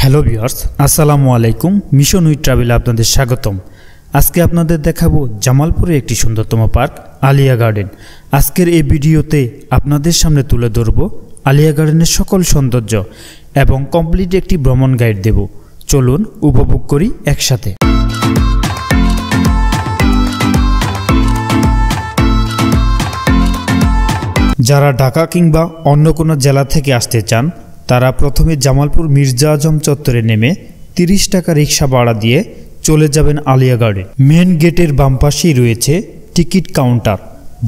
Hello viewers, আসসালামু আলাইকুম। Mission with ট্রাভেলে আপনাদের স্বাগতম। আজকে আপনাদের দেখাবো জামালপুরের একটি সুন্দরতম পার্ক আলিয়া গার্ডেন। আজকের এই ভিডিওতে আপনাদের সামনে তুলে ধরব আলিয়া গার্ডেনের সকল সৌন্দর্য এবং কমপ্লিট একটি ভ্রমণ গাইড দেব। চলুন উপভোগ করি একসাথে। যারা ঢাকা কিংবা অন্য কোনো জেলা থেকে আসতে চান তারা প্রথমে জামালপুর মির্জা আজম চত্বরে নেমে 30 টাকা রিক্সা ভাড়া দিয়ে চলে যাবেন আলিয়া গার্ডেন। মেন গেটের বাম পাশেই রয়েছে টিকিট কাউন্টার।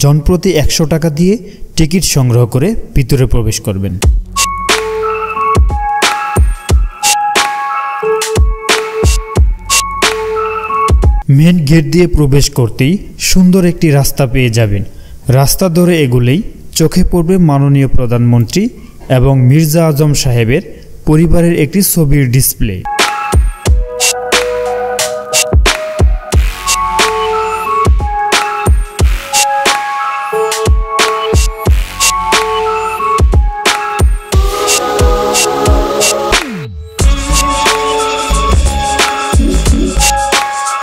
জনপ্রতি 100 টাকা দিয়ে টিকিট সংগ্রহ করে ভিতরে প্রবেশ করবেন। মেন গেট দিয়ে প্রবেশ করতেই সুন্দর একটি রাস্তা পেয়ে যাবেন। রাস্তা ধরে এগুলেই চোখে পড়বে মাননীয় প্রধানমন্ত্রী এবং মির্জা আজম সাহেবের পরিবারের একটি ছবির ডিসপ্লে।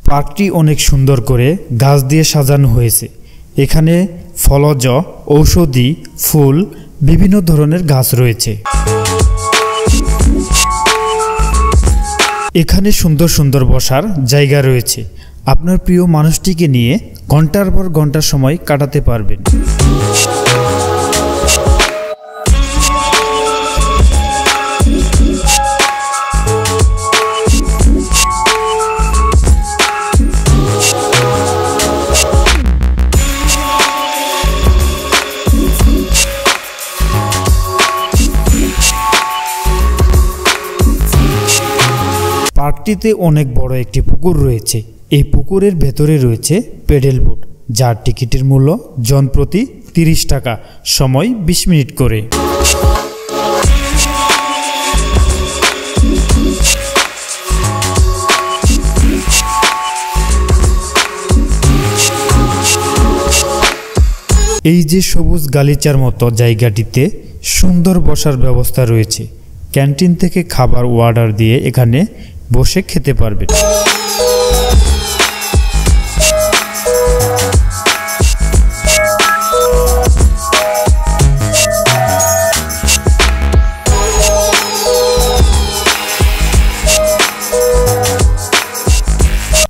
পার্কটি অনেক সুন্দর করে গাছ দিয়ে সাজানো হয়েছে। এখানে ফলজ, ঔষধি, ফুল, বিভিন্ন ধরনের গাছ রয়েছে। এখানে সুন্দর সুন্দর বসার জায়গা রয়েছে। আপনার প্রিয় মানুষটিকে নিয়ে ঘন্টার পর ঘন্টা সময় কাটাতে পারবেন। পার্কটিতে অনেক বড় একটি পুকুর রয়েছে। এই পুকুরের ভেতরে রয়েছে প্যাডেল বোট, যার টিকিটের মূল্য জনপ্রতি 30 টাকা, সময় 20 মিনিট করে। এই যে সবুজ গালিচার মতো জায়গাটিতে সুন্দর বসার ব্যবস্থা রয়েছে। ক্যান্টিন থেকে খাবার অর্ডার দিয়ে এখানে বসে খেতে পারবেন।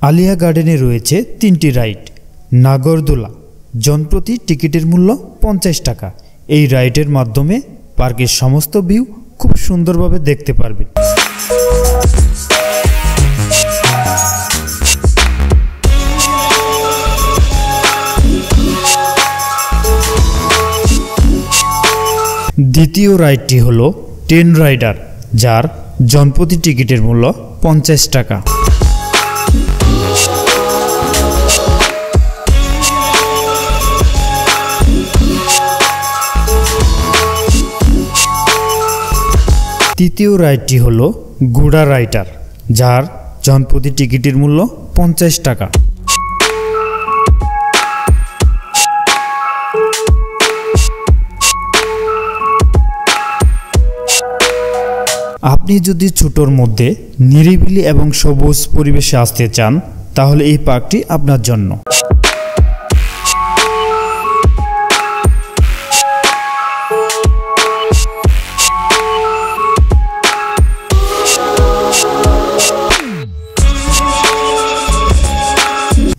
আলিয়া গার্ডেনে রয়েছে 3টি রাইড। নাগরদোলা, জনপ্রতি টিকিটের মূল্য 50 টাকা। এই রাইডের মাধ্যমে পার্কের সমস্ত ভিউ খুব সুন্দরভাবে দেখতে পারবেন। দ্বিতীয় রাইডটি হলো ট্রেন রাইডার, যার জনপ্রতি টিকিটের মূল্য 50 টাকা। তৃতীয় রাইডটি হলো ঘোড়া রাইডার, যার জনপ্রতি টিকিটের মূল্য 50 টাকা। আপনি যদি ছোটর মধ্যে নিরিবিলি এবং সবুজ পরিবেশে আসতে চান তাহলে এই পার্কটি আপনার জন্য।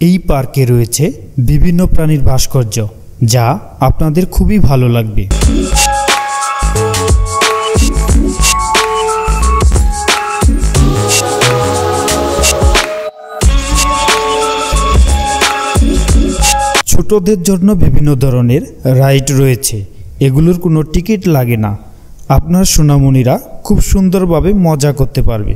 এই পার্কে রয়েছে বিভিন্ন প্রাণীর ভাস্কর্য, যা আপনাদের খুবই ভালো লাগবে। ছোটদের জন্য বিভিন্ন ধরনের রাইড রয়েছে। এগুলোর কোনো টিকিট লাগে না। আপনার সোনামণিরা খুব সুন্দরভাবে মজা করতে পারবে।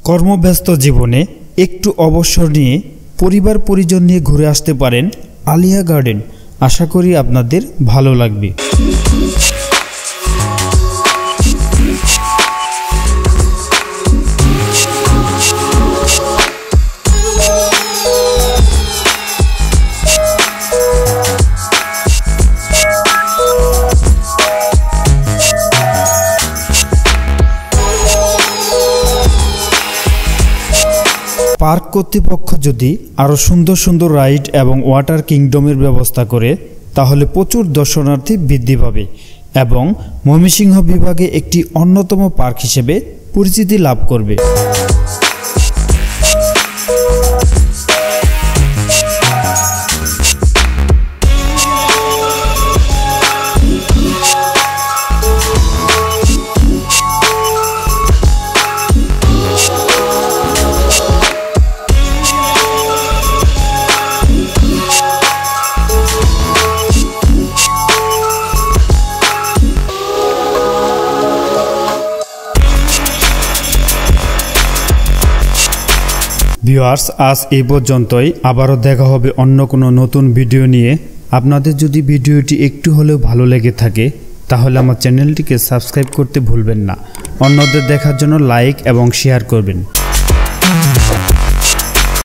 কর্মব্যস্ত জীবনে একটু অবসর নিয়ে পরিবার পরিজন নিয়ে ঘুরে আসতে পারেন আলিয়া গার্ডেন। আশা করি আপনাদের ভালো লাগবে। পার্ক কর্তৃপক্ষ যদি আরও সুন্দর সুন্দর রাইড এবং ওয়াটার কিংডমের ব্যবস্থা করে তাহলে প্রচুর দর্শনার্থী বৃদ্ধি পাবে এবং ময়মনসিংহ বিভাগে একটি অন্যতম পার্ক হিসেবে পরিচিতি লাভ করবে। ভিউয়ার্স, আজ এই পর্যন্তই। আবারও দেখা হবে অন্য কোনো নতুন ভিডিও নিয়ে। আপনাদের যদি ভিডিওটি একটু হলেও ভালো লেগে থাকে তাহলে আমার চ্যানেলটিকে সাবস্ক্রাইব করতে ভুলবেন না। অন্যদের দেখার জন্য লাইক এবং শেয়ার করবেন।